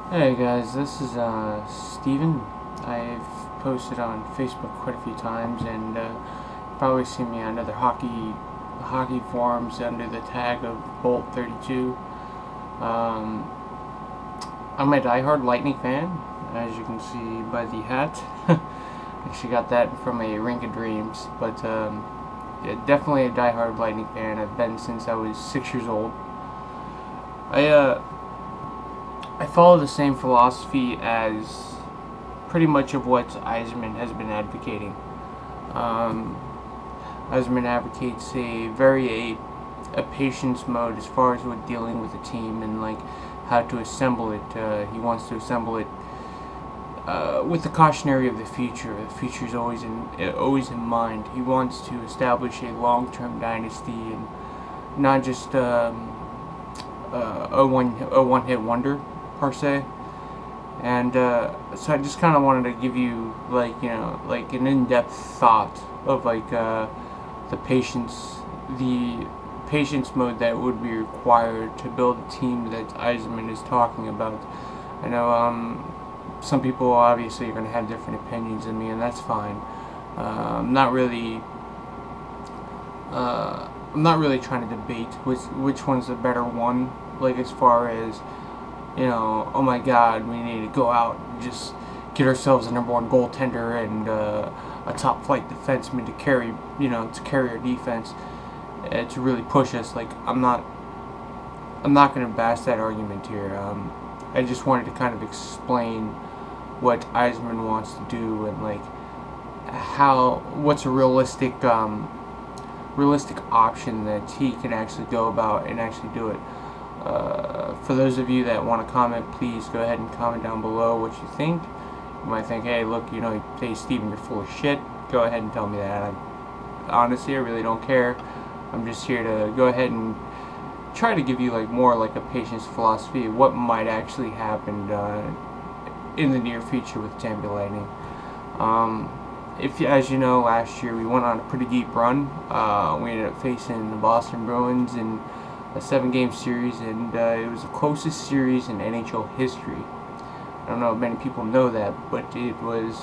Hey guys, this is Steven. I've posted on Facebook quite a few times, and probably seen me on other hockey forums under the tag of Bolt-32. Um, I'm a diehard Lightning fan, as you can see by the hat. Actually got that from a Rink of Dreams, but yeah, definitely a diehard Lightning fan. I've been since I was 6 years old. I uh, I follow the same philosophy as pretty much of what Eisman has been advocating. Um, Eisman advocates a patience mode as far as with dealing with the team and like how to assemble it. He wants to assemble it with the cautionary of the future. The future is always in mind. He wants to establish a long-term dynasty and not just a one hit wonder per se. And so I just kind of wanted to give you like an in-depth thought of the patience the patience mode that would be required to build a team that Eisman is talking about. I know some people obviously are going to have different opinions than me, and that's fine. I'm not really trying to debate which one's the better one. Like as far as oh my God, we need to go out and just get ourselves a number one goaltender and a top flight defenseman to carry our defense, to really push us. Like I'm not going to bash that argument here. I just wanted to kind of explain what Eisman wants to do and like what's a realistic option that he can actually go about and actually do it. For those of you that want to comment, please go ahead and comment down below what you think. You might think, hey, look, hey, Steven, you're full of shit. Go ahead and tell me that. Honestly, I really don't care. I'm just here to go ahead and try to give you more like a patience philosophy of what might actually happen in the near future with Tampa Lightning. If, as you know, last year we went on a pretty deep run. We ended up facing the Boston Bruins in a 7-game series, and it was the closest series in NHL history. I don't know if many people know that, but it was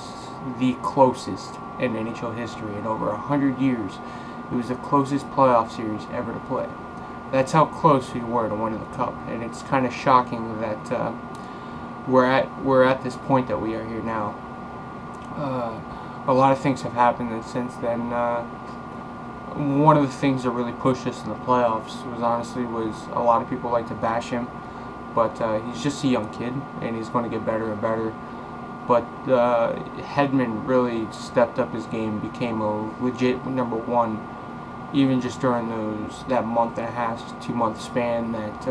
the closest in NHL history in over 100 years. It was the closest playoff series ever to play. That's how close we were to winning the cup, and it's kind of shocking that we're at this point that we are here now. A lot of things have happened since then. One of the things that really pushed us in the playoffs was a lot of people like to bash him, but he's just a young kid and he's going to get better and better. But Hedman really stepped up his game, became a legit number one, even just during that month and a half, 2 month span that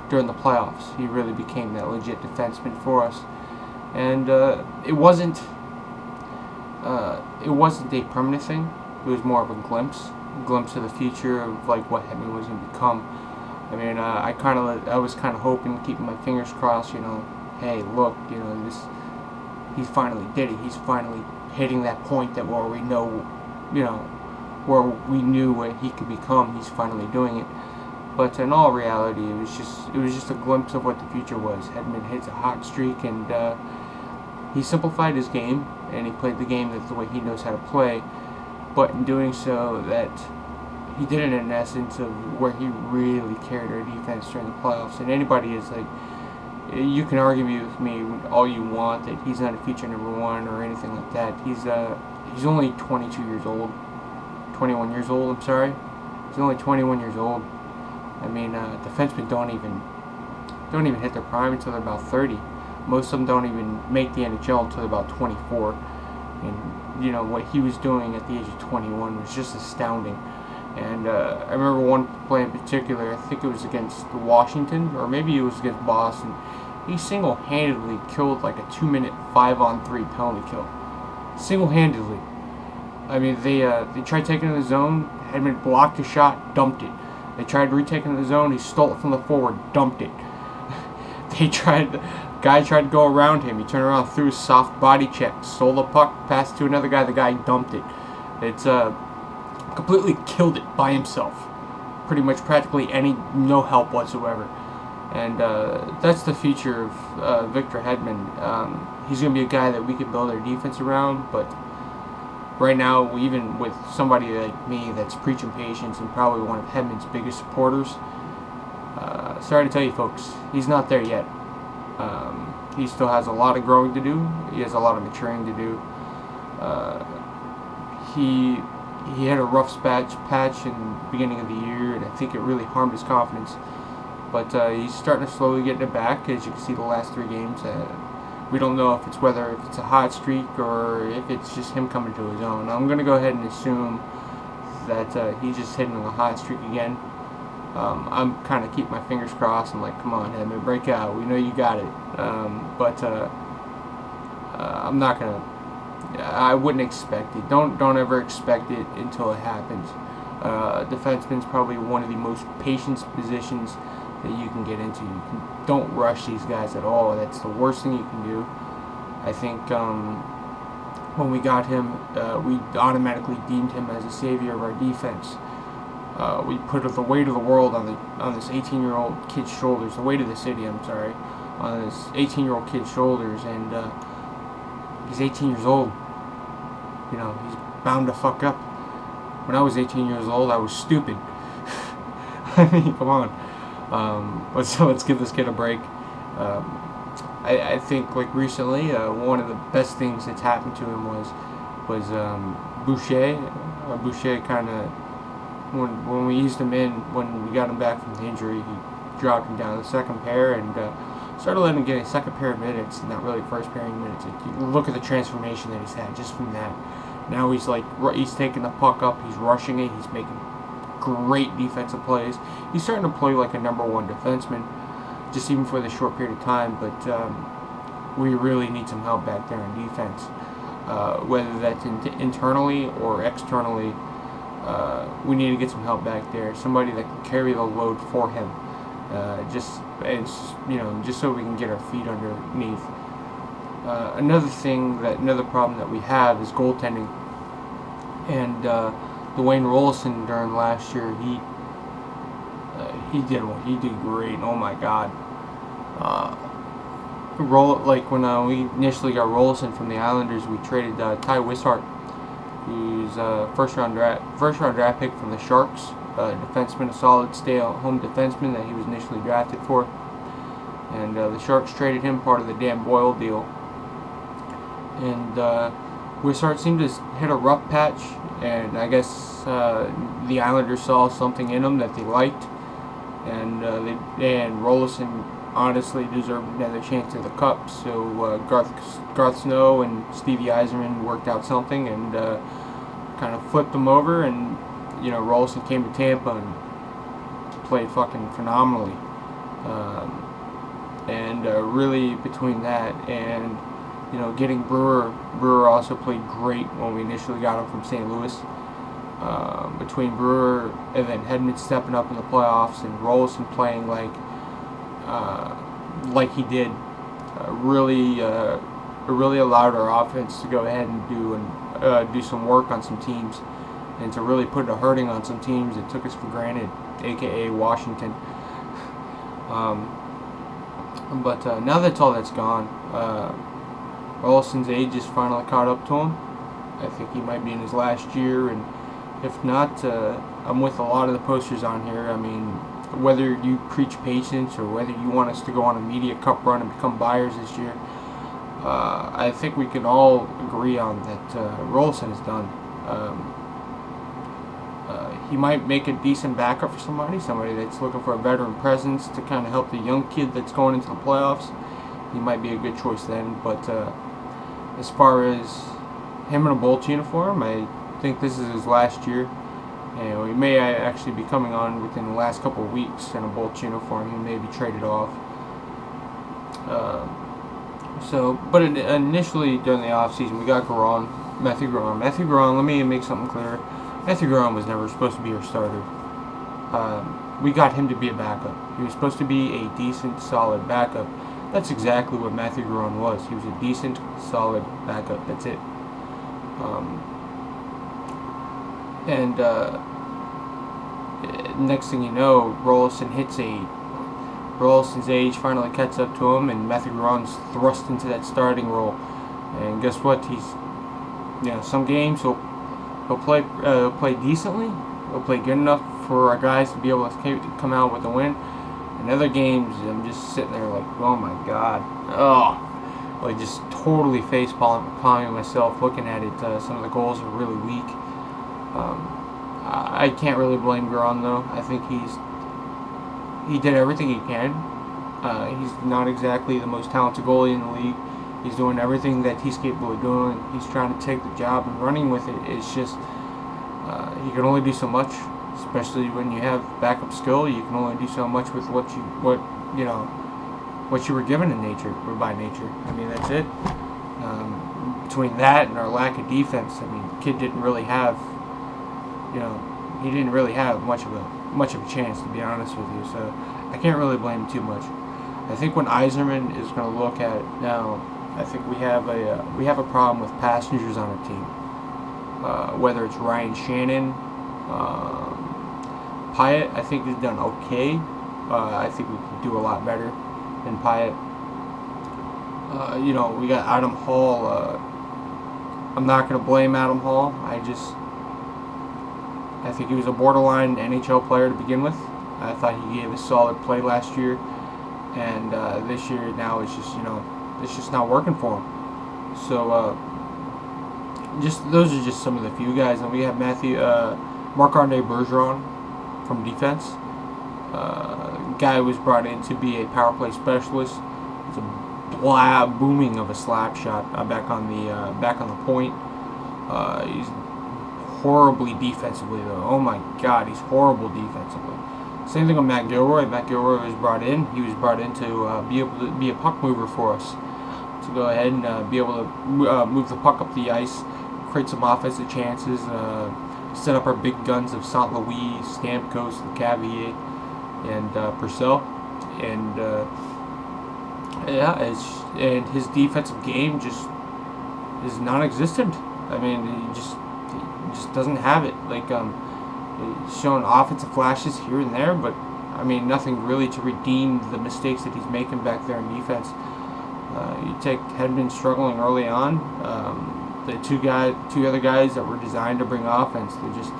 during the playoffs he really became that legit defenseman for us. And it wasn't a permanent thing. It was more of a glimpse of the future of like what Hedman was going to become. I mean, I was kind of hoping, keeping my fingers crossed. Hey, look, he finally did it. He's finally hitting that point that where we know, where we knew what he could become. He's finally doing it. But in all reality, it was just a glimpse of what the future was. Hedman hits a hot streak, and he simplified his game, and he played the game the way he knows how to play. But in doing so, that he did it in essence of where he really carried our defense during the playoffs. And anybody is like, you can argue with me all you want that he's not a future number one or anything like that. He's only 22 years old, 21 years old. I'm sorry, he's only 21 years old. I mean, defensemen don't even hit their prime until they're about 30. Most of them don't even make the NHL until they're about 24. And what he was doing at the age of 21 was just astounding. And I remember one play in particular, I think it was against Washington, or maybe it was against Boston. He single-handedly killed like a 2-minute 5-on-3 penalty kill. Single-handedly. I mean, they tried taking it in the zone, Hedman blocked a shot, dumped it. They tried retaking it in the zone, he stole it from the forward, dumped it. Guy tried to go around him. He turned around, threw a soft body check, stole the puck, passed to another guy. The guy dumped it. It's completely killed it by himself. Pretty much, practically no help whatsoever. And that's the future of Victor Hedman. He's going to be a guy that we can build our defense around, but right now, even with somebody like me that's preaching patience and probably one of Hedman's biggest supporters, sorry to tell you folks, he's not there yet. He still has a lot of growing to do. He has a lot of maturing to do. He had a rough patch in the beginning of the year, and I think it really harmed his confidence. But he's starting to slowly get it back, as you can see the last 3 games. We don't know if it's a hot streak or if it's just him coming to his own. I'm going to go ahead and assume that he's just hitting a hot streak again. I'm kind of keep my fingers crossed. I'm like, come on, Hedman, break out. We know you got it. But I'm not going to. I wouldn't expect it. Don't ever expect it until it happens. Defenseman's probably one of the most patient positions that you can get into. Don't rush these guys at all. That's the worst thing you can do. I think when we got him, we automatically deemed him as a savior of our defense. We put the weight of the world on this 18-year-old kid's shoulders. The weight of the city, I'm sorry, on this 18-year-old kid's shoulders, and he's 18 years old. You know, he's bound to fuck up. When I was 18 years old, I was stupid. I mean, come on. Let's give this kid a break. I think like recently, one of the best things that's happened to him was Boucher. Boucher kind of, when we eased him in, when we got him back from the injury, he dropped him down to the second pair and started letting him get a second pair of minutes, not really first pairing minutes. You look at the transformation that he's had just from that. Now he's taking the puck up, he's rushing it, he's making great defensive plays. He's starting to play like a #1 defenseman, just even for the short period of time. But we really need some help back there in defense, whether that's internally or externally. We need to get some help back there. Somebody that can carry the load for him, just so we can get our feet underneath. Another problem that we have is goaltending, and Dwayne Rollison during last year, he did great. Oh my God. When we initially got Rollison from the Islanders, we traded Ty Wishart, who's first round draft pick from the Sharks, defenseman, a solid stay-at-home defenseman that he was initially drafted for, and the Sharks traded him, part of the Dan Boyle deal. And Wishart seemed to hit a rough patch, and I guess the Islanders saw something in him that they liked, and Rollison honestly deserved another chance at the Cup. So Garth Snow and Stevie Yzerman worked out something and kind of flipped them over, and Rollison came to Tampa and played fucking phenomenally. Really between that and getting Brewer also played great when we initially got him from St. Louis. Between Brewer and then Hedman stepping up in the playoffs and Rollison playing like he did, really allowed our offense to go ahead and do some work on some teams, and to really put a hurting on some teams that took us for granted, aka Washington. But now that all that's gone, Rollison's age has finally caught up to him. I think he might be in his last year, and if not, I'm with a lot of the posters on here. I mean, whether you preach patience or whether you want us to go on a media cup run and become buyers this year, I think we can all agree on that Rollison is done. He might make a decent backup for somebody that's looking for a veteran presence to kind of help the young kid that's going into the playoffs. He might be a good choice then, but as far as him in a Bolts uniform, I think this is his last year, and he may actually be coming on within the last couple of weeks in a Bolts uniform. He may be traded off. But initially during the offseason, we got Matthew Garon. Matthew Garon, let me make something clear. Matthew Garon was never supposed to be our starter. We got him to be a backup. He was supposed to be a decent, solid backup. That's exactly what Matthew Garon was. He was a decent, solid backup. That's it. Next thing you know, Rollison hits a Burleson's age finally catches up to him, and Matthew Garon's thrust into that starting role. And guess what? Some games he'll play decently. He'll play good enough for our guys to be able to come out with a win. In other games, I'm just sitting there like, oh my god, like just totally face palming myself looking at it. Some of the goals are really weak. I can't really blame Garon though. I think he did everything he can. He's not exactly the most talented goalie in the league. He's doing everything that he's capable of doing. He's trying to take the job and running with it. It's just he can only do so much, especially when you have backup skill. You can only do so much with what you were given in nature or by nature. I mean, that's it. Between that and our lack of defense, I mean, the kid didn't really have, he didn't really have much of a chance, to be honest with you. So I can't really blame him too much. I think when Yzerman is going to look at it now, I think we have a problem with passengers on our team. Whether it's Ryan Shannon, Pyatt, I think he's done okay. I think we could do a lot better than Pyatt. We got Adam Hall. I'm not going to blame Adam Hall. I think he was a borderline NHL player to begin with. I thought he gave a solid play last year, and this year now it's just not working for him. So those are just some of the few guys, and we have Marc-Andre Bergeron from defense. Guy was brought in to be a power play specialist. It's a booming of a slap shot back on the point. He's horribly defensively though. Oh my God, he's horrible defensively. Same thing with Matt Gilroy. Matt Gilroy was brought in. He was brought in to be able to be a puck mover for us, to go ahead and be able to move the puck up the ice, create some offensive chances, set up our big guns of St. Louis, Stamkos, Lecavalier, and Purcell. And and his defensive game just is non-existent. I mean, he just doesn't have it. Like, he's showing offensive flashes here and there, but I mean, nothing really to redeem the mistakes that he's making back there in defense. You take Hedman struggling early on. The two other guys that were designed to bring offense, they're just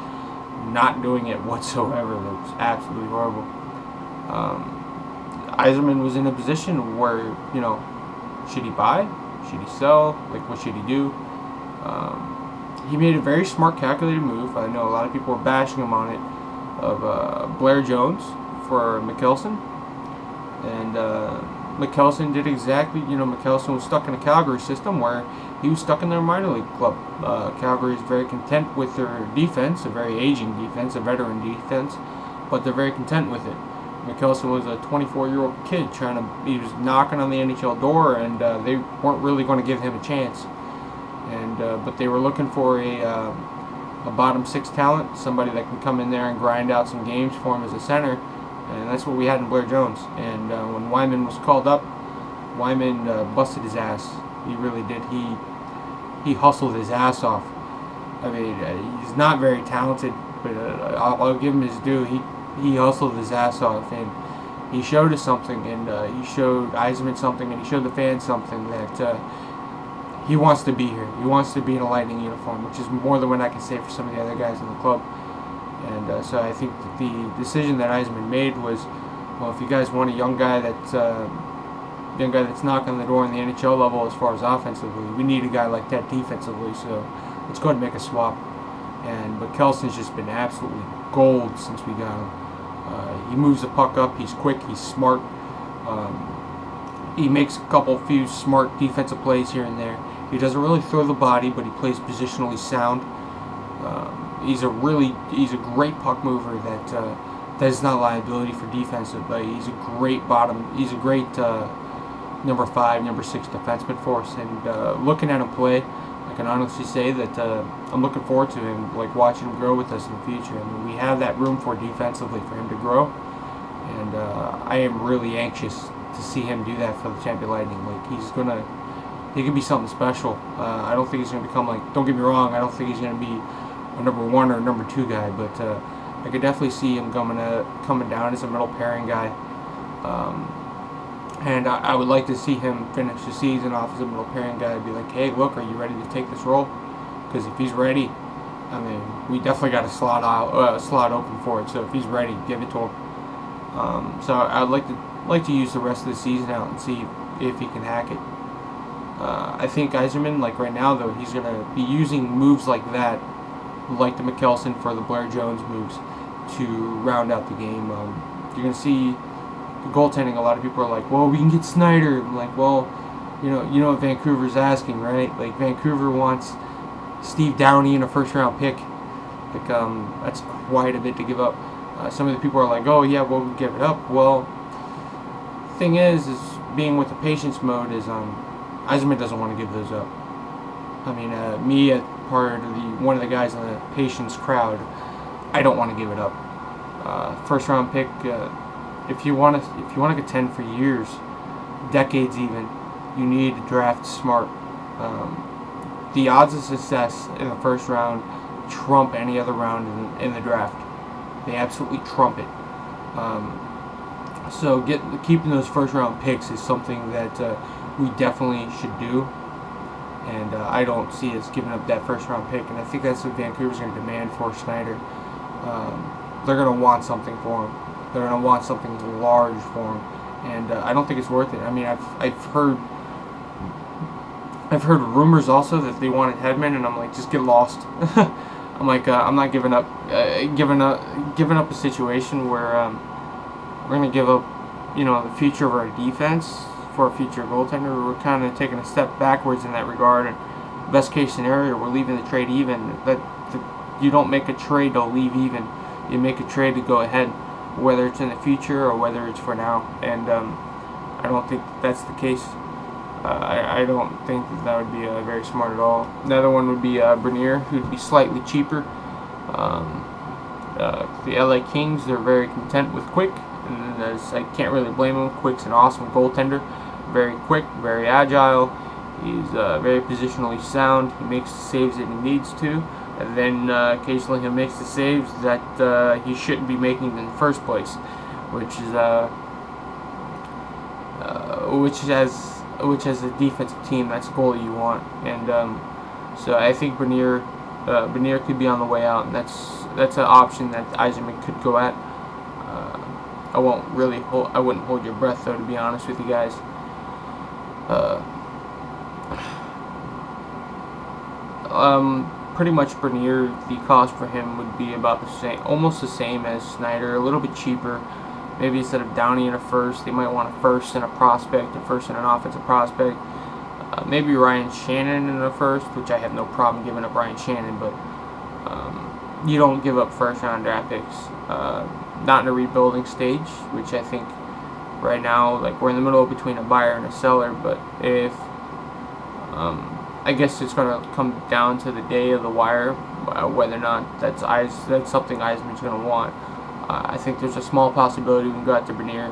not doing it whatsoever. That's absolutely horrible. Yzerman was in a position where, should he buy? Should he sell? Like, what should he do? He made a very smart, calculated move. I know a lot of people were bashing him on it, of Blair Jones for Mikkelsen. And Mikkelsen did exactly, Mikkelsen was stuck in a Calgary system where he was stuck in their minor league club. Calgary is very content with their defense, a very aging defense, a veteran defense, but they're very content with it. Mikkelsen was a 24-year-old kid he was knocking on the NHL door, and they weren't really going to give him a chance. And but they were looking for a bottom six talent, somebody that can come in there and grind out some games for him as a center, and that's what we had in Blair Jones. And when Wyman was called up, Wyman busted his ass. He really did. He hustled his ass off. I mean, he's not very talented, but I'll give him his due. He hustled his ass off, and he showed us something, and he showed Yzerman something, and he showed the fans something that he wants to be here. He wants to be in a Lightning uniform, which is more than what I can say for some of the other guys in the club. And so I think that the decision that Yzerman made was, well, if you guys want a young guy that's knocking on the door in the NHL level as far as offensively, we need a guy like that defensively. So let's go ahead and make a swap. But Kelsen's just been absolutely gold since we got him. He moves the puck up. He's quick. He's smart. He makes a few smart defensive plays here and there. He doesn't really throw the body, but he plays positionally sound. He's a great puck mover that is not liability for defensive, but he's a great number 5, number 6 defenseman for us. And looking at him play, I can honestly say that I'm looking forward to him, like watching him grow with us in the future. I mean, we have that room for defensively for him to grow, and I am really anxious to see him do that for the Tampa Lightning. Like, he can be something special. I don't think he's going to become don't get me wrong, I don't think he's going to be a number 1 or number 2 guy, but I could definitely see him coming down as a middle pairing guy And I would like to see him finish the season off as a middle pairing guy. Be like, hey, look, are you ready to take this role? Because if he's ready, I mean, we definitely got a slot open for it. So if he's ready, give it to him. So I'd like to use the rest of the season out and see if he can hack it. I think Yzerman, like right now though, he's gonna be using moves like that, like the McKelson for the Blair Jones moves, to round out the game. You're gonna see the goaltending. A lot of people are like, well, we can get Snyder. I'm like, well, you know what Vancouver's asking, right? Like Vancouver wants Steve Downey in a first-round pick. Like that's quite a bit to give up. Some of the people are like, oh yeah, we'll give it up. Well, thing is being with the patience mode is Yzerman doesn't want to give those up. I mean, me as part of one of the guys in the patience crowd, I don't want to give it up. First round pick. If you want to contend for years, decades even, you need to draft smart. The odds of success in the first round trump any other round in the draft. They absolutely trump it. So keeping those first round picks is something that we definitely should do. And I don't see us giving up that first round pick. And I think that's what Vancouver's going to demand for Snyder. They're going to want something for him. They're going to want something large for him. And I don't think it's worth it. I mean, I've heard rumors also that they wanted Hedman, and I'm like, just get lost. I'm like, I'm not giving up a situation where we're gonna give up, the future of our defense for a future goaltender. We're kind of taking a step backwards in that regard. And best case scenario, we're leaving the trade even. You don't make a trade to leave even. You make a trade to go ahead, whether it's in the future or whether it's for now. And I don't think that's the case. I don't think that would be very smart at all. Another one would be Bernier, who'd be slightly cheaper. The LA Kings, they're very content with Quick, and I can't really blame them. Quick's an awesome goaltender, very quick, very agile. He's very positionally sound. He makes the saves that he needs to, and then occasionally he makes the saves that he shouldn't be making in the first place, which as a defensive team, that's a goal that you want. And so I think Bernier could be on the way out, and that's an option that Yzerman could go at. I wouldn't hold your breath though, to be honest with you guys. Pretty much Bernier, the cost for him would be about the same, almost the same as Snyder, a little bit cheaper. Maybe instead of Downey in a first, they might want a first and a prospect, a first and an offensive prospect. Maybe Ryan Shannon in a first, which I have no problem giving up Ryan Shannon, but you don't give up first round draft picks. Not in a rebuilding stage, which I think right now, like, we're in the middle between a buyer and a seller. But if I guess it's going to come down to the day of the wire, whether or not that's something Yzerman's going to want. I think there's a small possibility we can go out to Bernier.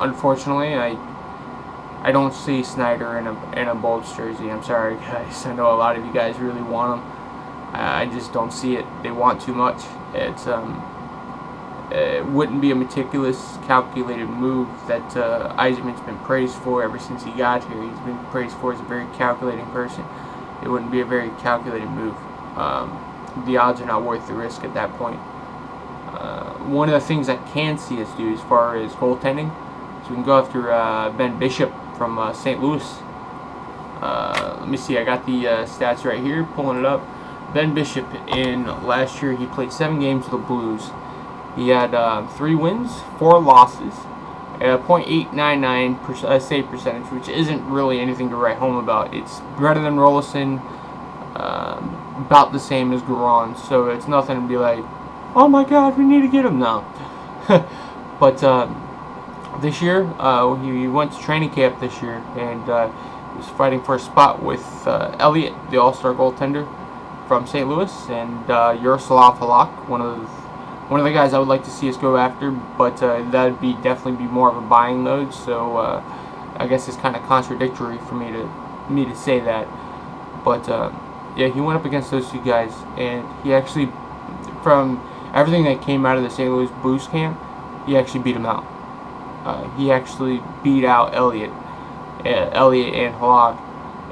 Unfortunately, I don't see Snyder in a Bolts jersey. I'm sorry, guys. I know a lot of you guys really want him. I just don't see it. They want too much. It wouldn't be a meticulous, calculated move that Yzerman's been praised for ever since he got here. He's been praised for as a very calculating person. It wouldn't be a very calculated move. The odds are not worth the risk at that point. One of the things I can see us do as far as goaltending is we can go after Ben Bishop from St. Louis. Let me see, I got the stats right here, pulling it up. Ben Bishop, in last year, he played 7 games with the Blues. He had 3 wins, 4 losses, a .899 save percentage, which isn't really anything to write home about. It's better than Rolison, about the same as Garon, so it's nothing to be like, oh my god, we need to get him now. But this year, he went to training camp this year, and he was fighting for a spot with Elliott, the all-star goaltender from St. Louis, and Yaroslav Halak, one of the guys I would like to see us go after, but that would definitely be more of a buying mode. So I guess it's kind of contradictory for me to say that. But yeah, he went up against those 2 guys, and he actually, from everything that came out of the St. Louis Blues camp, he actually beat him out. He actually beat out Elliott and Halak,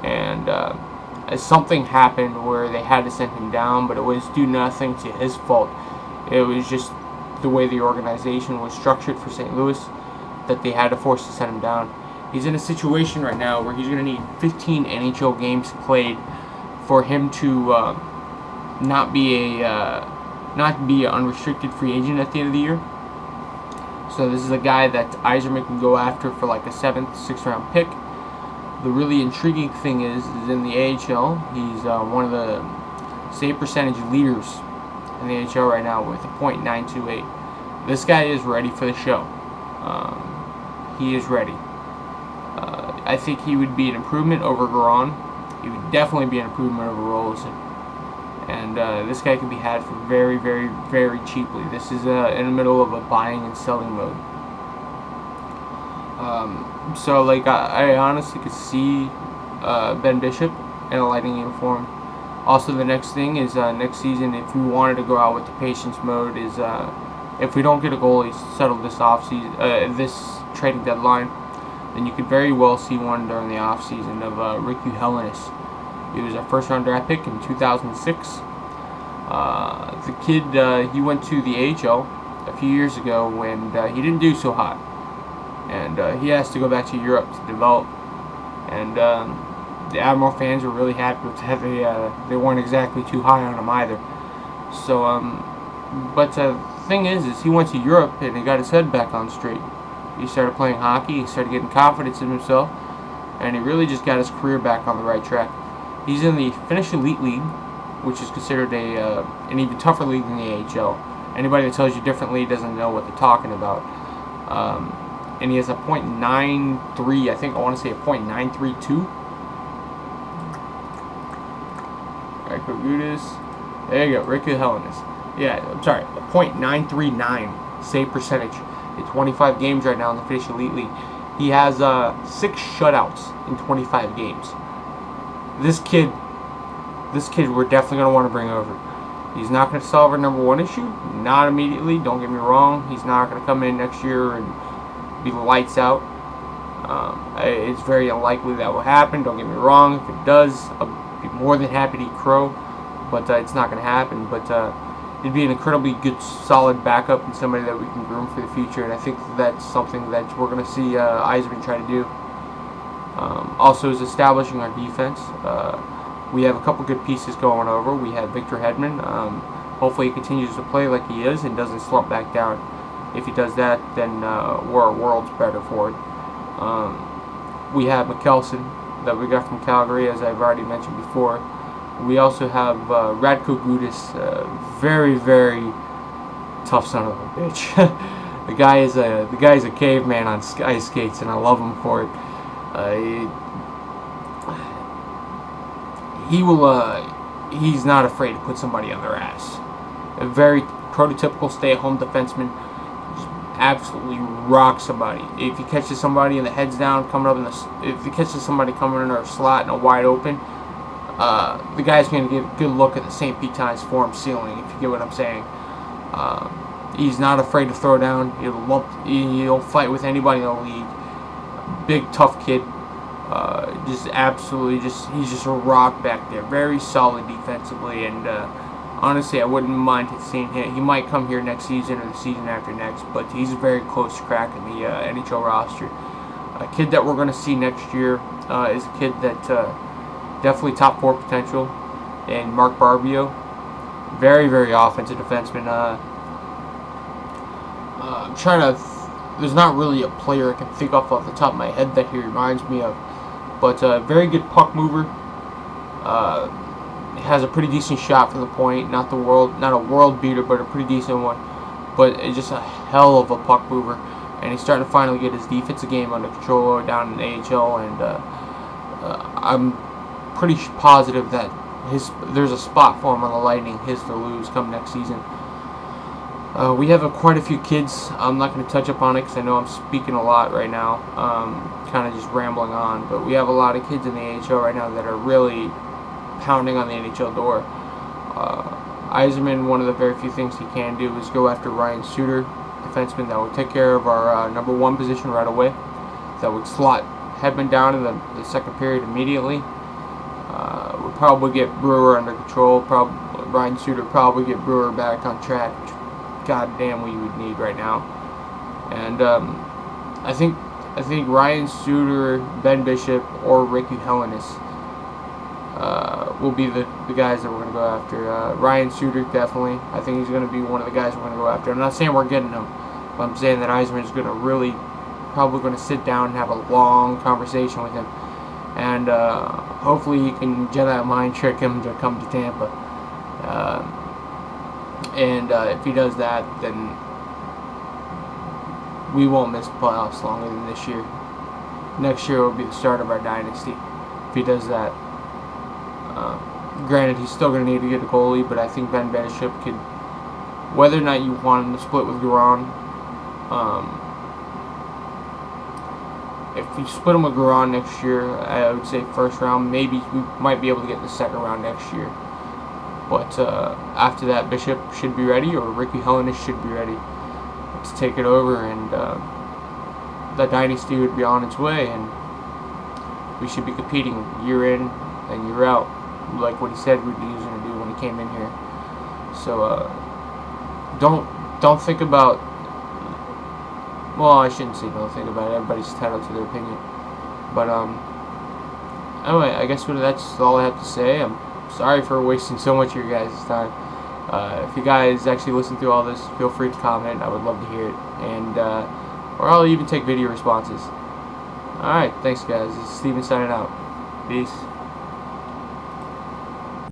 and something happened where they had to send him down, but it was due nothing to his fault. It was just the way the organization was structured for St. Louis that they had to force to send him down. He's in a situation right now where he's going to need 15 NHL games played for him to not be an unrestricted free agent at the end of the year. So this is a guy that Yzerman can go after for like a 7th, 6th round pick. The really intriguing thing is in the AHL, he's one of the save percentage leaders in the AHL right now with a .928. This guy is ready for the show. He is ready. I think he would be an improvement over Garon. He would definitely be an improvement over Rolison. And this guy can be had for very, very, very cheaply. This is in the middle of a buying and selling mode. So, like, I honestly could see Ben Bishop in a Lightning uniform. Also, the next thing is next season, if we wanted to go out with the patience mode, is if we don't get a goalie settled this offseason, this trading deadline, then you could very well see one during the offseason of Ricky Hellenis. He was a first-round draft pick in 2006. The kid, he went to the AHL a few years ago when he didn't do so hot. And he has to go back to Europe to develop. And the Admiral fans were really happy with that. They weren't exactly too high on him either. So, but the thing is he went to Europe and he got his head back on straight. He started playing hockey, he started getting confidence in himself, and he really just got his career back on the right track. He's in the Finnish Elite League, which is considered an even tougher league than the AHL. Anybody that tells you differently doesn't know what they're talking about. And he has a .93, I think I want to say a .932. Alright, Kogutis. There you go, Ricky Hellenis. Yeah, I'm sorry, a .939 save percentage in 25 games right now in the Finnish Elite League. He has 6 shutouts in 25 games. This kid we're definitely going to want to bring over. He's not going to solve our number one issue. Not immediately, don't get me wrong. He's not going to come in next year and be lights out. It's very unlikely that will happen, don't get me wrong. If it does, I'll be more than happy to eat crow. But it's not going to happen. But he'd be an incredibly good, solid backup and somebody that we can groom for the future. And I think that's something that we're going to see Yzerman try to do. Also is establishing our defense. We have a couple good pieces going over. We have Victor Hedman. Hopefully he continues to play like he is and doesn't slump back down. If he does that, then we're a world's better for it. We have McKelson that we got from Calgary, as I've already mentioned before. We also have Radko Gudas, very, very tough son of a bitch. the guy is a caveman on ice skates, and I love him for it. He's not afraid to put somebody on their ass. A very prototypical stay-at-home defenseman. Just absolutely rock somebody. If he catches somebody and the head's down, if he catches somebody coming in our slot and a wide open, the guy's going to get a good look at the St. Pete Times Forum ceiling, if you get what I'm saying. He's not afraid to throw down. He'll fight with anybody in the league. Big, tough kid. Just absolutely, he's just a rock back there. Very solid defensively, and honestly, I wouldn't mind seeing him. He might come here next season or the season after next, but he's very close to cracking the NHL roster. A kid that we're going to see next year is a kid that definitely top 4 potential, and Mark Barbio, very, very offensive defenseman. I'm trying to. There's not really a player I can think of off the top of my head that he reminds me of. But very good puck mover. Has a pretty decent shot from the point. Not a world beater, but a pretty decent one. But it's just a hell of a puck mover. And he's starting to finally get his defensive game under control down in the AHL. And I'm pretty positive that there's a spot for him on the Lightning, his to lose, come next season. We have quite a few kids. I'm not going to touch upon it because I know I'm speaking a lot right now, kind of just rambling on. But we have a lot of kids in the AHL right now that are really pounding on the NHL door. Yzerman, one of the very few things he can do is go after Ryan Suter, the defenseman that would take care of our number 1 position right away. That would slot Hedman down in the second period immediately. Would probably get Brewer under control. Ryan Suter probably get Brewer back on track, which goddamn we would need right now. And I think Ryan Suter, Ben Bishop, or Ricky Helenius will be the guys that we're going to go after. Ryan Suter, definitely. I think he's going to be one of the guys we're going to go after. I'm not saying we're getting him, but I'm saying that Yzerman is going to probably going to sit down and have a long conversation with him. And hopefully he can Jedi mind trick him to come to Tampa. If he does that, then we won't miss playoffs longer than this year. Next year will be the start of our dynasty if he does that. Granted, he's still going to need to get a goalie, but I think Ben Bishop could, whether or not you want him to split with Garon, if we split him with Garon next year, I would say first round. Maybe we might be able to get the second round next year. But after that, Bishop should be ready, or Ricky Helenius should be ready to take it over, and the dynasty would be on its way, and we should be competing year in and year out, like what he said he was going to do when he came in here. So don't think about. Well, I shouldn't say don't think about it. Everybody's entitled to their opinion. But anyway, I guess that's all I have to say. I'm sorry for wasting so much of your guys' time. If you guys actually listen through all this, feel free to comment. I would love to hear it, and or I'll even take video responses. All right, thanks guys. This is Steven signing out. Peace.